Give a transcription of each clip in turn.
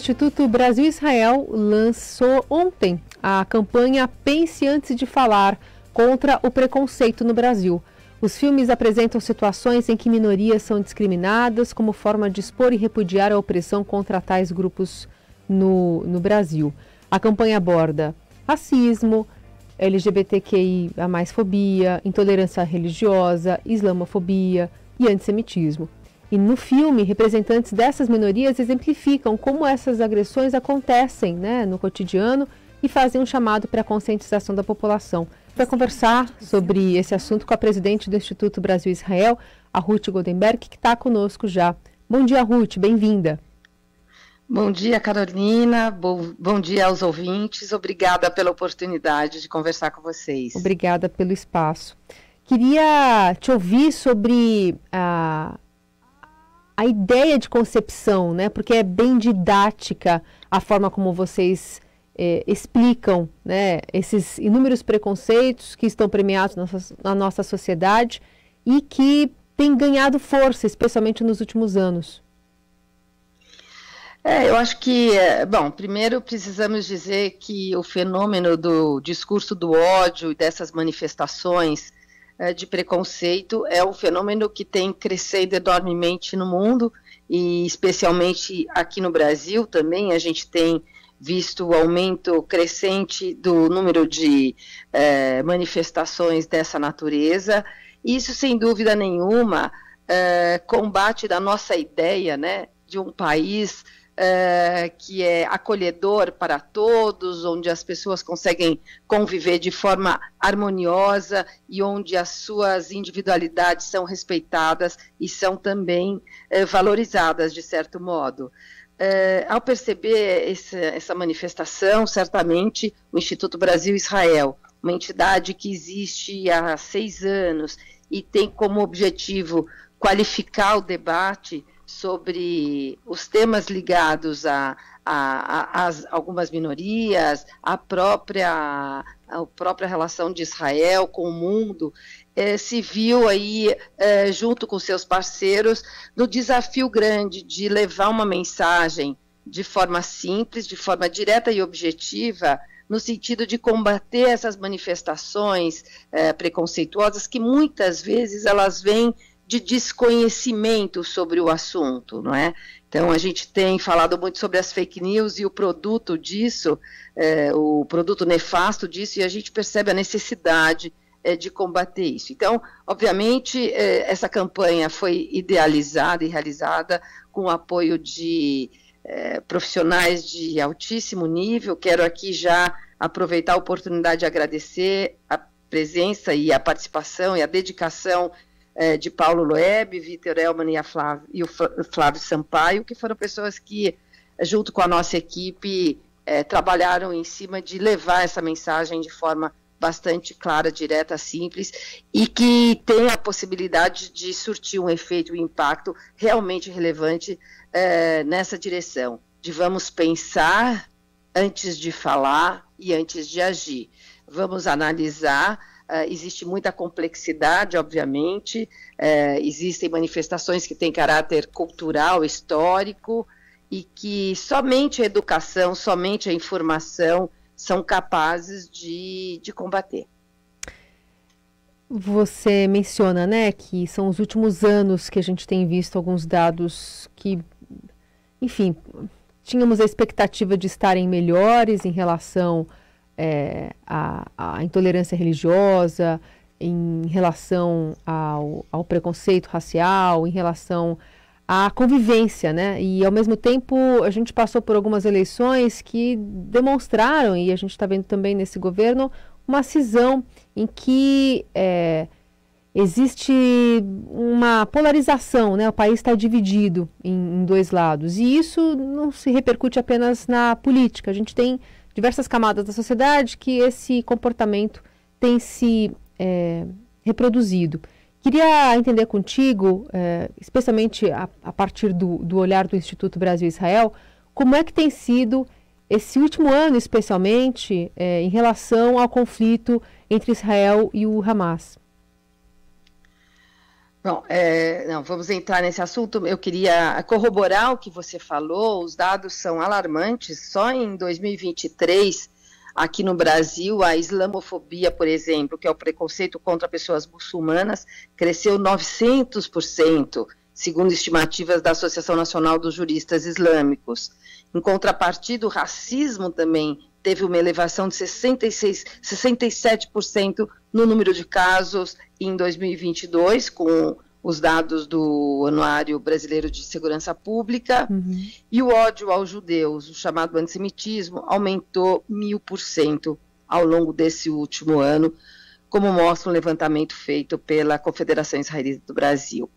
Instituto Brasil-Israel lançou ontem a campanha Pense Antes de Falar contra o preconceito no Brasil. Os filmes apresentam situações em que minorias são discriminadas como forma de expor e repudiar a opressão contra tais grupos no Brasil. A campanha aborda racismo, LGBTQI, a mais fobia, intolerância religiosa, islamofobia e antissemitismo. E no filme, representantes dessas minorias exemplificam como essas agressões acontecem, no cotidiano e fazem um chamado para a conscientização da população. Para conversar sobre esse assunto com a presidente do Instituto Brasil-Israel, a Ruth Goldenberg, que está conosco já. Bom dia, Ruth, bem-vinda. Bom dia, Carolina. Bom dia aos ouvintes. Obrigada pela oportunidade de conversar com vocês. Obrigada pelo espaço. Queria te ouvir sobre a ideia de concepção, porque é bem didática a forma como vocês explicam, esses inúmeros preconceitos que estão premiados na nossa sociedade e que têm ganhado força, especialmente nos últimos anos. Eu acho que, primeiro precisamos dizer que o fenômeno do discurso do ódio e dessas manifestações de preconceito é um fenômeno que tem crescido enormemente no mundo e especialmente aqui no Brasil também. A gente tem visto o aumento crescente do número de manifestações dessa natureza. Isso, sem dúvida nenhuma, combate da nossa ideia, de um país que é acolhedor para todos, onde as pessoas conseguem conviver de forma harmoniosa e onde as suas individualidades são respeitadas e são também valorizadas, de certo modo. Ao perceber essa manifestação, certamente o Instituto Brasil-Israel, uma entidade que existe há 6 anos e tem como objetivo qualificar o debate sobre os temas ligados a algumas minorias, a própria relação de Israel com o mundo, se viu aí, junto com seus parceiros, no desafio grande de levar uma mensagem de forma simples, de forma direta e objetiva, no sentido de combater essas manifestações preconceituosas que muitas vezes elas vêm de desconhecimento sobre o assunto, não é? Então, a gente tem falado muito sobre as fake news e o produto disso, o produto nefasto disso, e a gente percebe a necessidade de combater isso. Então, obviamente, essa campanha foi idealizada e realizada com o apoio de profissionais de altíssimo nível. Quero aqui já aproveitar a oportunidade de agradecer a presença e a participação e a dedicação de Paulo Loeb, Vitor Elman e o Flávio Sampaio, que foram pessoas que, junto com a nossa equipe, trabalharam em cima de levar essa mensagem de forma bastante clara, direta, simples, e que tem a possibilidade de surtir um efeito e um impacto realmente relevante nessa direção, de vamos pensar antes de falar e antes de agir. Vamos analisar. Existe muita complexidade, obviamente, existem manifestações que têm caráter cultural, histórico, e que somente a educação, somente a informação são capazes de combater. Você menciona, que são os últimos anos que a gente tem visto alguns dados que, enfim, tínhamos a expectativa de estarem melhores em relação a intolerância religiosa, em relação ao preconceito racial, em relação à convivência, e ao mesmo tempo a gente passou por algumas eleições que demonstraram, e a gente está vendo também nesse governo, uma cisão em que existe uma polarização, o país está dividido em dois lados, e isso não se repercute apenas na política. A gente tem diversas camadas da sociedade que esse comportamento tem se reproduzido. Queria entender contigo, especialmente a partir do olhar do Instituto Brasil-Israel, como é que tem sido esse último ano, especialmente, em relação ao conflito entre Israel e o Hamas. Bom, não, vamos entrar nesse assunto. Eu queria corroborar o que você falou. Os dados são alarmantes. Só em 2023, aqui no Brasil, a islamofobia, por exemplo, que é o preconceito contra pessoas muçulmanas, cresceu 900%, segundo estimativas da Associação Nacional dos Juristas Islâmicos. Em contrapartida, o racismo também teve uma elevação de 67% no número de casos em 2022, com os dados do Anuário Brasileiro de Segurança Pública, e o ódio aos judeus, o chamado antissemitismo, aumentou 1000% ao longo desse último ano, como mostra um levantamento feito pela Confederação Israelita do Brasil.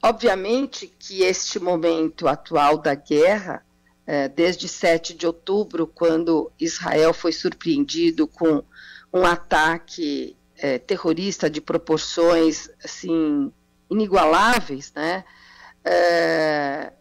Obviamente que este momento atual da guerra, desde 7 de outubro, quando Israel foi surpreendido com um ataque terrorista de proporções assim, inigualáveis, né?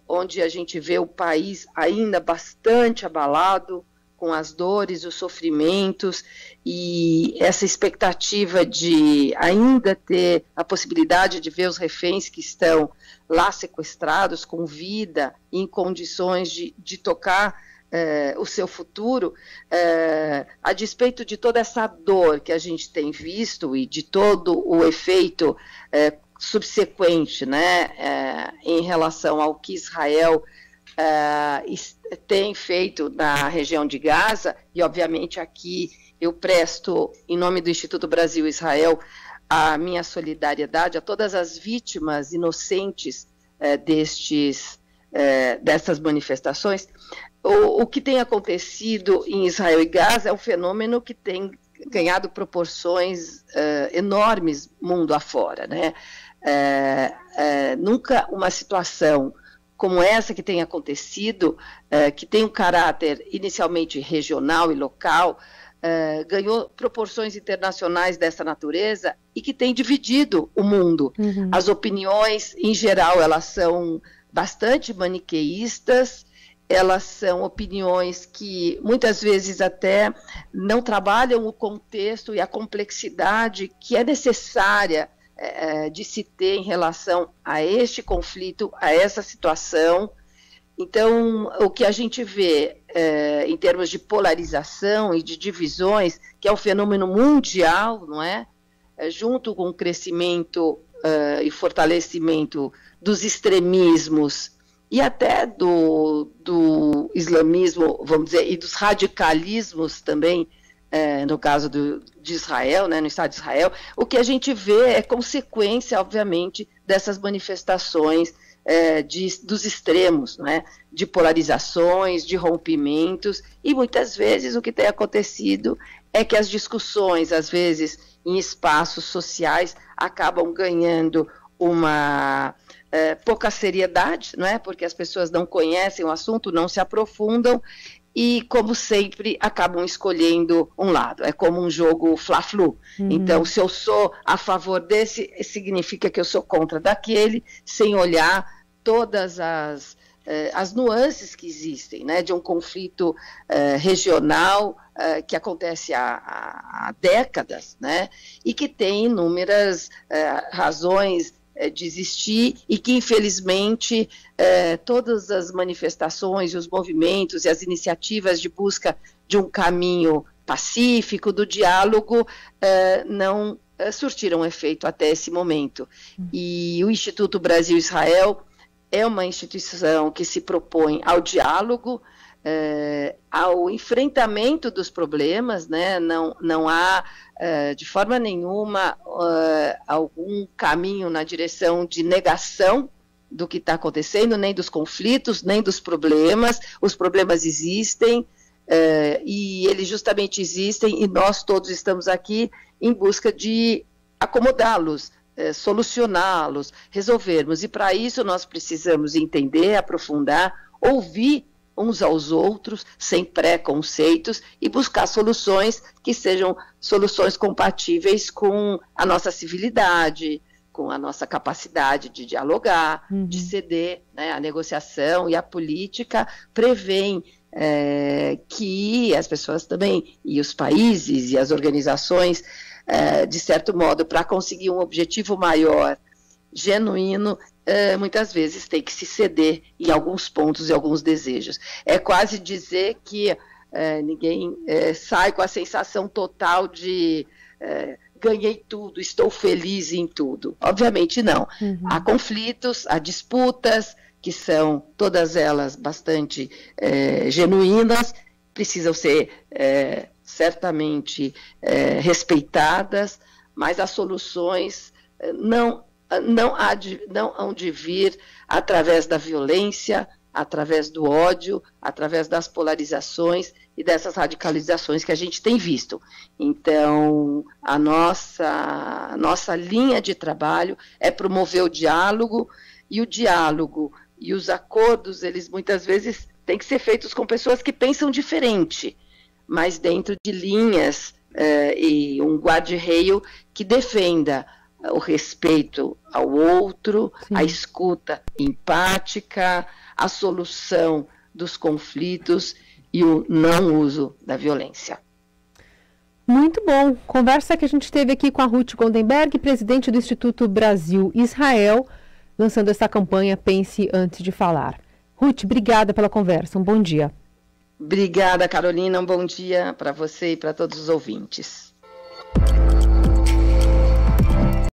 Onde a gente vê o país ainda bastante abalado, com as dores, os sofrimentos, e essa expectativa de ainda ter a possibilidade de ver os reféns que estão lá sequestrados, com vida, em condições de tocar o seu futuro, a despeito de toda essa dor que a gente tem visto e de todo o efeito subsequente, né, em relação ao que Israel tem feito na região de Gaza, e obviamente aqui eu presto, em nome do Instituto Brasil-Israel, a minha solidariedade a todas as vítimas inocentes dessas manifestações. O que tem acontecido em Israel e Gaza é um fenômeno que tem ganhado proporções enormes mundo afora, né? Nunca uma situação como essa que tem acontecido, que tem um caráter inicialmente regional e local, ganhou proporções internacionais dessa natureza e que tem dividido o mundo. As opiniões, em geral, elas são bastante maniqueístas, elas são opiniões que muitas vezes até não trabalham o contexto e a complexidade que é necessária de se ter em relação a este conflito, a essa situação. Então, o que a gente vê em termos de polarização e de divisões, que é um fenômeno mundial, não é? Junto com o crescimento e fortalecimento dos extremismos e até do islamismo, vamos dizer, e dos radicalismos também, no caso de Israel, né, no Estado de Israel, o que a gente vê é consequência, obviamente, dessas manifestações dos extremos, né, de polarizações, de rompimentos, e muitas vezes o que tem acontecido é que as discussões, às vezes, em espaços sociais, acabam ganhando uma pouca seriedade, não é? Porque as pessoas não conhecem o assunto, não se aprofundam, e, como sempre, acabam escolhendo um lado. É como um jogo fla-flu. Então, se eu sou a favor desse, significa que eu sou contra daquele, sem olhar todas as nuances que existem, né, de um conflito regional que acontece há décadas, né, e que tem inúmeras razões de existir, e que, infelizmente, todas as manifestações, os movimentos e as iniciativas de busca de um caminho pacífico, do diálogo, não surtiram efeito até esse momento. E o Instituto Brasil-Israel é uma instituição que se propõe ao diálogo, ao enfrentamento dos problemas, né? Não há, de forma nenhuma, algum caminho na direção de negação do que está acontecendo, nem dos conflitos, nem dos problemas. Os problemas existem, e eles justamente existem, e nós todos estamos aqui em busca de acomodá-los, solucioná-los, resolvermos. E para isso nós precisamos entender, aprofundar, ouvir uns aos outros, sem preconceitos, e buscar soluções que sejam soluções compatíveis com a nossa civilidade, com a nossa capacidade de dialogar, de ceder, né? A negociação e a política prevêem que as pessoas também, e os países e as organizações, de certo modo, para conseguir um objetivo maior, genuíno, muitas vezes tem que se ceder em alguns pontos e alguns desejos. É quase dizer que ninguém sai com a sensação total de ganhei tudo, estou feliz em tudo. Obviamente não. Uhum. Há conflitos, há disputas, que são todas elas bastante genuínas, precisam ser certamente respeitadas, mas as soluções não hão de vir através da violência, através do ódio, através das polarizações e dessas radicalizações que a gente tem visto. Então, a nossa linha de trabalho é promover o diálogo e os acordos, eles muitas vezes têm que ser feitos com pessoas que pensam diferente, mas dentro de linhas e um guarda-reio que defenda o respeito ao outro, sim, a escuta empática, a solução dos conflitos e o não uso da violência. Muito bom. Conversa que a gente teve aqui com a Ruth Goldenberg, presidente do Instituto Brasil-Israel, lançando essa campanha Pense Antes de Falar. Ruth, obrigada pela conversa. Um bom dia. Obrigada, Carolina. Um bom dia para você e para todos os ouvintes.